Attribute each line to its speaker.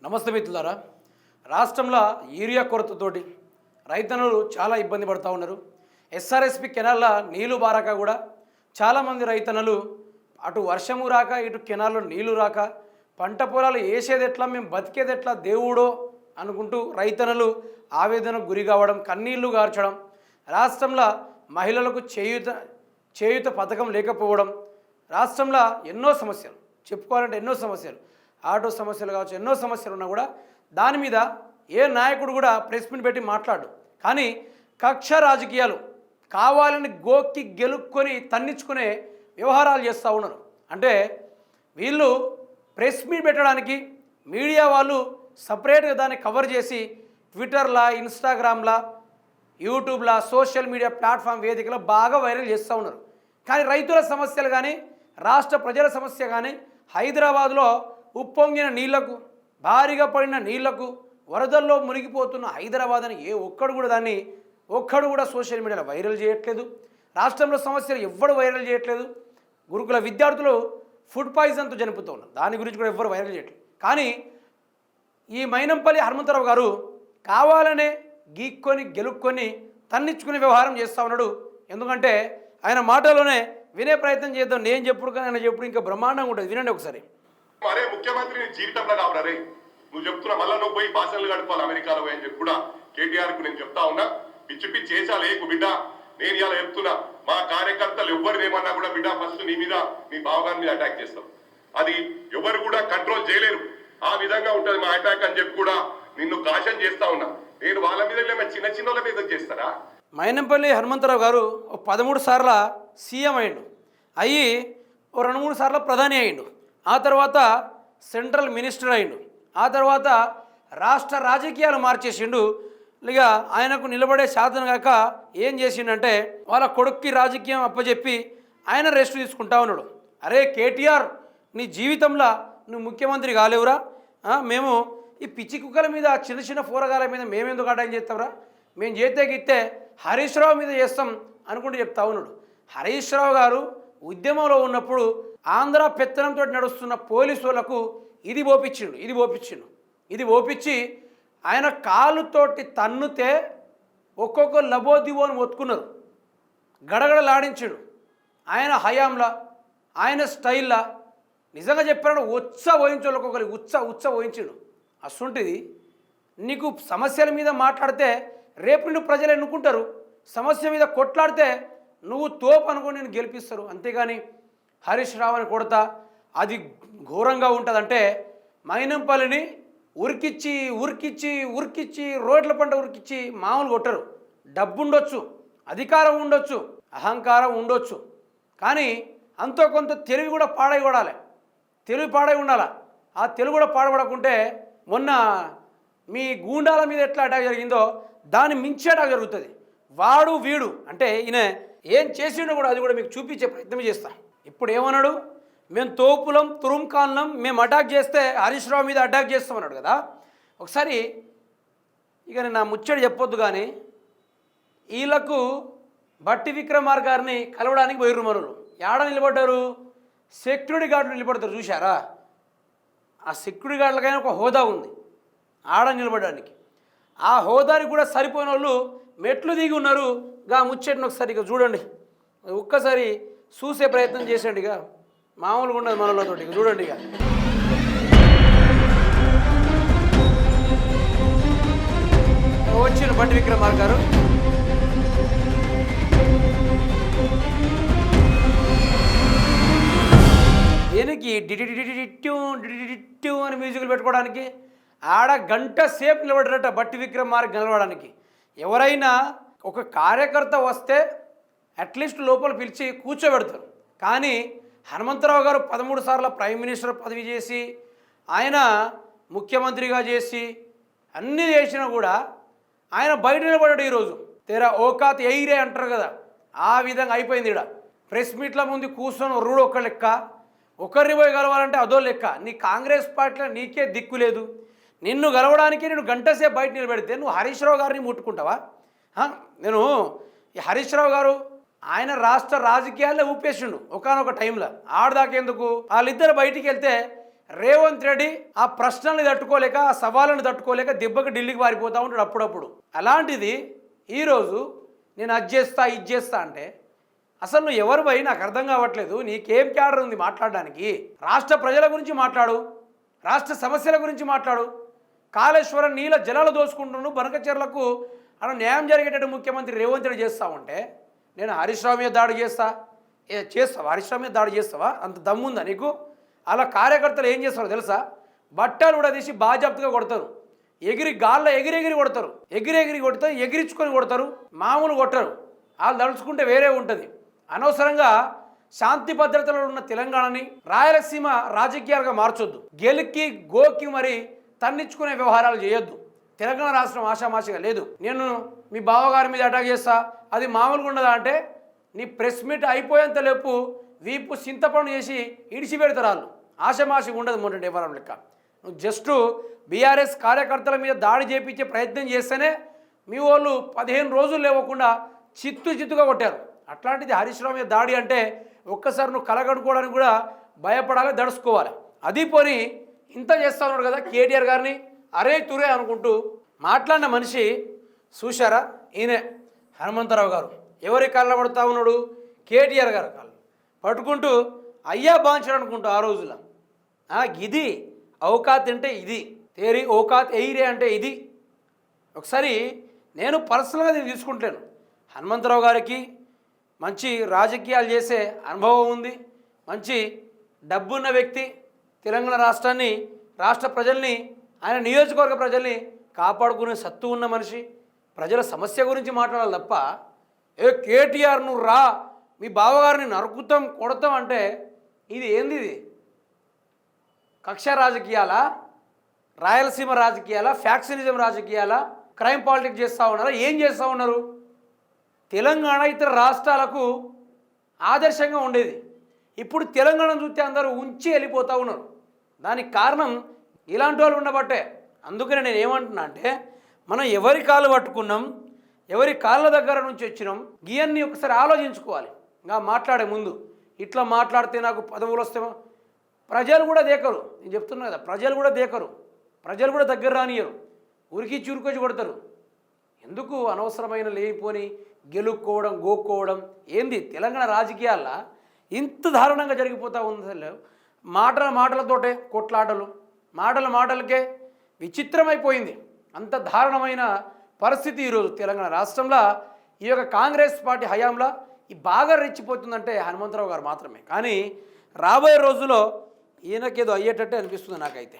Speaker 1: నమస్తే మిత్రులారా. రాష్ట్రంలో యూరియా కొరతతోటి రైతన్నలు చాలా ఇబ్బంది పడుతూ ఉన్నారు. ఎస్ఆర్ఎస్పి కెనాల్లో నీళ్లు బారాక కూడా చాలామంది రైతన్నలు అటు వర్షము రాక ఇటు కెనాల్లో నీళ్లు రాక పంట పొలాలు వేసేది ఎట్లా, మేము బతికేది ఎట్లా దేవుడో అనుకుంటూ రైతన్నలు ఆవేదనకు గురి కావడం, కన్నీళ్లు గార్చడం, రాష్ట్రంలో మహిళలకు చేయూత పథకం లేకపోవడం, రాష్ట్రంలో ఎన్నో సమస్యలు చెప్పుకోవాలంటే ఎన్నో సమస్యలు, ఆటో సమస్యలు కావచ్చు, ఎన్నో సమస్యలు ఉన్నా కూడా దాని మీద ఏ నాయకుడు కూడా ప్రెస్ మీట్ పెట్టి మాట్లాడు. కానీ కక్ష రాజకీయాలు కావాలని గోక్కి గెలుక్కొని తన్నించుకునే వ్యవహారాలు చేస్తూ ఉన్నారు. అంటే వీళ్ళు ప్రెస్ మీట్ పెట్టడానికి మీడియా వాళ్ళు సపరేట్గా దాన్ని కవర్ చేసి ట్విట్టర్లా, ఇన్స్టాగ్రామ్లా, యూట్యూబ్లా, సోషల్ మీడియా ప్లాట్ఫామ్ వేదికలో బాగా వైరల్ చేస్తూ ఉన్నారు. కానీ రైతుల సమస్యలు కానీ రాష్ట్ర ప్రజల సమస్య కానీ హైదరాబాద్లో ఉప్పొంగిన నీళ్లకు, భారీగా పడిన నీళ్లకు, వరదల్లో మునిగిపోతున్న హైదరాబాద్ అని ఒక్కడు కూడా సోషల్ మీడియాలో వైరల్ చేయట్లేదు. రాష్ట్రంలో సమస్యలు ఎవ్వడు వైరల్ చేయట్లేదు. గురుకుల విద్యార్థులు ఫుడ్ పాయిజన్తో చనిపోతూ ఉన్నారు, దాని గురించి కూడా ఎవ్వరు వైరల్ చేయట్లేదు. కానీ ఈ మైనంపల్లి హనుమంతరావు గారు కావాలనే గీక్కొని గెలుక్కొని తన్నించుకునే వ్యవహారం చేస్తూ ఉన్నాడు. ఎందుకంటే ఆయన మాటలోనే వినే ప్రయత్నం చేద్దాం. నేను చెప్పుడు కానీ ఆయన చెప్పుడు ఇంకా బ్రహ్మాండంగా ఉంటుంది. వినండి ఒకసారి.
Speaker 2: అరే ముఖ్యమంత్రి జీవితంలో కావరే నువ్వు చెప్తున్నా, మళ్ళీ నువ్వు పోయి భాషలు గడపాలి అమెరికాలో పోయి అని చెప్పి కూడా కేటీఆర్ కు నేను చెప్తా ఉన్నా. పిచ్చి పిచ్చి చేసాలి ఏకు బిడ్డ. నేను ఇలా చెప్తున్నా, మా కార్యకర్తలు ఎవరు ఏమన్నా కూడా బిడ్డ ఫస్ట్ నీ మీద, నీ భావగాన్ని మీద అటాక్ చేస్తాం. అది ఎవరు కూడా కంట్రోల్ చేయలేరు. ఆ విధంగా ఉంటది మా అటాక్ అని చెప్పి కూడా నిన్ను కాషన్ చేస్తా ఉన్నా. నేను వాళ్ళ మీద చిన్న చిన్న వాళ్ళ మీద చేస్తారా?
Speaker 1: మైనంపల్లి హనుమంతరావు గారు 13 సార్ల సీఎం అయ్యిండు, అయ్యి 2-3 సార్లు ప్రధాని అయ్యిండు, ఆ తర్వాత సెంట్రల్ మినిస్టర్ అయ్యిండు, ఆ తర్వాత రాష్ట్ర రాజకీయాలు మార్చేసిండు. ఇక ఆయనకు నిలబడే శాతం కాక ఏం చేసిండంటే వాళ్ళ కొడుక్కి రాజకీయం అప్పచెప్పి ఆయన రెస్ట్ తీసుకుంటా ఉన్నాడు. అరే కేటీఆర్, నీ జీవితంలో నువ్వు ముఖ్యమంత్రి కాలేవురా, మేము ఈ పిచ్చి కుక్కల మీద, చిన్న చిన్న పోరగాల మీద మేమెందుకు అటాక్ చేస్తాంరా, మేము చేస్తే గిస్తే హరీష్ రావు మీద చేస్తాం అనుకుంటూ చెప్తా ఉన్నాడు. హరీష్ రావు గారు ఉద్యమంలో ఉన్నప్పుడు ఆంధ్ర పెత్తనంతో నడుస్తున్న పోలీసు వాళ్ళకు ఇది ఓపించి ఆయన కాలుతోటి తన్నుతే ఒక్కొక్క లబోదివోని ఒత్తుకున్నారు, గడగడలాడించాడు. ఆయన హయాంలా, ఆయన స్టైల్లా నిజంగా చెప్పాడు, పోయించాడు, ఒక్కొక్కరికి పోయించాడు. అసలుంటిది నీకు సమస్యల మీద మాట్లాడితే రేపు నువ్వు ప్రజలు ఎన్నుకుంటారు, సమస్య మీద కొట్లాడితే నువ్వు తోపు అనుకుని నేను గెలిపిస్తారు. అంతేగాని హరీష్ రావుని కొడతా అది ఘోరంగా ఉంటుందంటే మైనంపల్లిని ఉరికిచ్చి రోడ్ల పంట ఉరికిచ్చి మామూలు కొట్టరు. డబ్బు ఉండొచ్చు, అధికారం ఉండొచ్చు, అహంకారం ఉండొచ్చు, కానీ అంతో కొంత తెలివి కూడా పాడై ఉండాలి. ఆ తెలివి కూడా పాడబడకుంటే మొన్న మీ గూండాల మీద ఎట్లా అటాక్ జరిగిందో దాన్ని మించి అటాక్ జరుగుతుంది. వాడు వీడు అంటే ఈయన ఏం చేసిండో కూడా అది కూడా మీకు చూపించే ప్రయత్నం చేస్తా. ఇప్పుడు ఏమన్నాడు, మేము తోపులం తురుంకాన్లం, మేము అటాక్ చేస్తే హరీష్ రావు మీద అటాక్ చేస్తామన్నాడు కదా. ఒకసారి ఇక నేను నా ముచ్చడి చెప్పొద్దు, కానీ వీళ్ళకు బట్టి విక్రమార్ గారిని కలవడానికి పోయిర్రు మనులు. ఏడ నిలబడ్డారు, సెక్యూరిటీ గార్డులు నిలబడతారు చూశారా. ఆ సెక్యూరిటీ గార్డులకైనా ఒక హోదా ఉంది ఆడ నిలబడడానికి. ఆ హోదానికి కూడా సరిపోయిన వాళ్ళు మెట్లు దిగి ఉన్నారు. గా ముచ్చటిని ఒకసారి ఇక చూడండి, ఒక్కసారి చూసే ప్రయత్నం చేసేయండి. ఇక మామూలుగా ఉండదు మనలతో. ఇక చూడండి, ఇక వచ్చిన బట్టి విక్రమార్ గారు. దీనికి డిటిటిటిట్యూ అని మ్యూజిక్లు పెట్టుకోవడానికి ఆడ గంట సేపు నిలబడ్డట బట్టి విక్రమార్క నిలబడడానికి. ఎవరైనా ఒక కార్యకర్త వస్తే అట్లీస్ట్ లోపల పిలిచి కూర్చోబెడతారు. కానీ హనుమంతరావు గారు 13 సార్లు ప్రైమ్ మినిస్టర్ పదవి చేసి, ఆయన ముఖ్యమంత్రిగా చేసి అన్నీ చేసినా కూడా ఆయన బయట నిలబడ్డాడు. ఈరోజు తెరా ఓకాత్ ఎయిరే అంటారు కదా, ఆ విధంగా అయిపోయింది. ఇక్కడ ప్రెస్ మీట్ల ముందు కూర్చొని రూడు ఒక లెక్క, ఒకరిని పోయి గెలవాలంటే అదో లెక్క. నీ కాంగ్రెస్ పార్టీలో నీకే దిక్కు లేదు. నిన్ను గెలవడానికి నేను గంటసేపు బయట నిలబెడితే నువ్వు హరీష్ రావు గారిని ముట్టుకుంటావా? నేను ఈ హరీష్ రావు గారు ఆయన రాష్ట్ర రాజకీయాల్లో ఊపేసిండు ఒకనొక టైంలో. ఆడదాకెందుకు, వాళ్ళిద్దరు బయటికి వెళ్తే రేవంత్ రెడ్డి ఆ ప్రశ్నల్ని తట్టుకోలేక ఆ సవాళ్ళని తట్టుకోలేక దెబ్బకి ఢిల్లీకి పారిపోతూ ఉంటాడు అప్పుడప్పుడు. అలాంటిది ఈరోజు నేను అది చేస్తా ఇది చేస్తా అంటే అసలు నువ్వు ఎవరు పోయి నాకు అర్థం కావట్లేదు. నీకేం క్యాడర్ ఉంది మాట్లాడడానికి? రాష్ట్ర ప్రజల గురించి మాట్లాడు, రాష్ట్ర సమస్యల గురించి మాట్లాడు. కాళేశ్వరం నీళ్ళ జలాలు దోసుకుంటున్నాను బనకచెర్లకు అలా న్యాయం జరిగేటట్టు ముఖ్యమంత్రి రేవంత్ రెడ్డి చేస్తా ఉంటే నేను హరీష్ రావు మీద దాడి చేస్తావా? హరీష్ రావు మీద దాడి చేస్తావా? అంత దమ్ముందా నీకు? అలా కార్యకర్తలు ఏం చేస్తారో తెలుసా? బట్టలు కూడా తీసి బాజాప్తుగా కొడతారు, గాల్లో ఎగిరెగిరి కొడతారు, ఎగిరెగిరి కొడతారు, ఎగిరించుకొని కొడతారు, మామూలు కొట్టరు. వాళ్ళు దడుచుకుంటే వేరే ఉంటుంది. అనవసరంగా శాంతి భద్రతలో ఉన్న తెలంగాణని రాయలసీమ రాజకీయాలుగా మార్చొద్దు. గెలికి గోకి మరి తన్నించుకునే వ్యవహారాలు చేయొద్దు. తెలంగాణ రాష్ట్రం ఆషామాషిగా లేదు. నేను మీ బావగారి మీద అటాక్ చేస్తా, అది మామూలుగా ఉండదా అంటే నీ ప్రెస్ మీట్ అయిపోయేంత లేపు వీపు చింతపండు చేసి ఇడిచిపెడతారు వాళ్ళు. ఆషామాషిగా ఉండదు మొన్నటి వ్యవహారం లెక్క. నువ్వు జస్ట్ బీఆర్ఎస్ కార్యకర్తల మీద దాడి చేయించే ప్రయత్నం చేస్తేనే మీ వాళ్ళు 15 రోజులు లేవకుండా చిత్తుగా కొట్టారు. అట్లాంటిది హరీష్ రావు మీద దాడి అంటే ఒక్కసారి నువ్వు కలగడుకోవడానికి కూడా భయపడాలి, దడుచుకోవాలి. అది పోని ఇంత చేస్తా ఉన్నాడు కదా కేటీఆర్ గారిని అరే తురే అనుకుంటూ మాట్లాడిన మనిషి చూశారా? ఈయనే హనుమంతరావు గారు. ఎవరి కాళ్ళ పడుతూ ఉన్నాడు? కేటీఆర్ గారు కాళ్ళు పట్టుకుంటూ అయ్యా బాంచాడు అనుకుంటూ ఆ రోజుల ఇది ఔకాత్ అంటే ఇది, తేరీ ఔకాత్ ఎయిరే అంటే ఇది. ఒకసారి నేను పర్సనల్గా నేను తీసుకుంటాను. హనుమంతరావు గారికి మంచి రాజకీయాలు చేసే అనుభవం ఉంది, మంచి డబ్బున్న వ్యక్తి, తెలంగాణ రాష్ట్రాన్ని, రాష్ట్ర ప్రజల్ని, ఆయన నియోజకవర్గ ప్రజల్ని కాపాడుకునే సత్తు ఉన్న మనిషి. ప్రజల సమస్య గురించి మాట్లాడాలి తప్ప కేటీఆర్ నువ్వు రా మీ బావగారిని నరుకుతాం కొడతాం అంటే ఇది ఏంది? ఇది కక్ష రాజకీయాలా, రాయలసీమ రాజకీయాలా, ఫ్యాక్షనిజం రాజకీయాలా, క్రైమ్ పాలిటిక్స్ చేస్తూ ఉన్నారా? ఏం చేస్తూ ఉన్నారు? తెలంగాణ ఇతర రాష్ట్రాలకు ఆదర్శంగా ఉండేది. ఇప్పుడు తెలంగాణ చూస్తే అందరూ ఉంచి వెళ్ళిపోతూ ఉన్నారు. దానికి కారణం ఇలాంటి వాళ్ళు ఉండబట్టే. అందుకనే నేను ఏమంటున్నా అంటే మనం ఎవరి కాళ్ళు పట్టుకున్నాం, ఎవరి కాళ్ళ దగ్గర నుంచి వచ్చినాం, ఇవన్నీ ఒకసారి ఆలోచించుకోవాలి. ఇంకా మాట్లాడే ముందు ఇట్లా మాట్లాడితే నాకు పదవులు వస్తేమో ప్రజలు కూడా దేకరు. నేను చెప్తున్నా కదా, ప్రజలు కూడా దేకరు, ప్రజలు కూడా దగ్గర రానియరు, ఉరికి చురుకొచ్చి కొడతారు. ఎందుకు అనవసరమైన లేనిపోని గెలుక్కోవడం గోక్కోవడం ఏంది? తెలంగాణ రాజకీయాల్లో ఇంత దారుణంగా జరిగిపోతూ ఉంది. అసలు మాటలతోటే కొట్లాటలు, మాటలకే విచిత్రమైపోయింది. అంత దారుణమైన పరిస్థితి ఈరోజు తెలంగాణ రాష్ట్రంలో ఈ యొక్క కాంగ్రెస్ పార్టీ హయాంలో ఈ బాగా రెచ్చిపోతుందంటే హనుమంతరావు గారు మాత్రమే. కానీ రాబోయే రోజుల్లో ఈయనకేదో అయ్యేటట్టే అనిపిస్తుంది నాకైతే.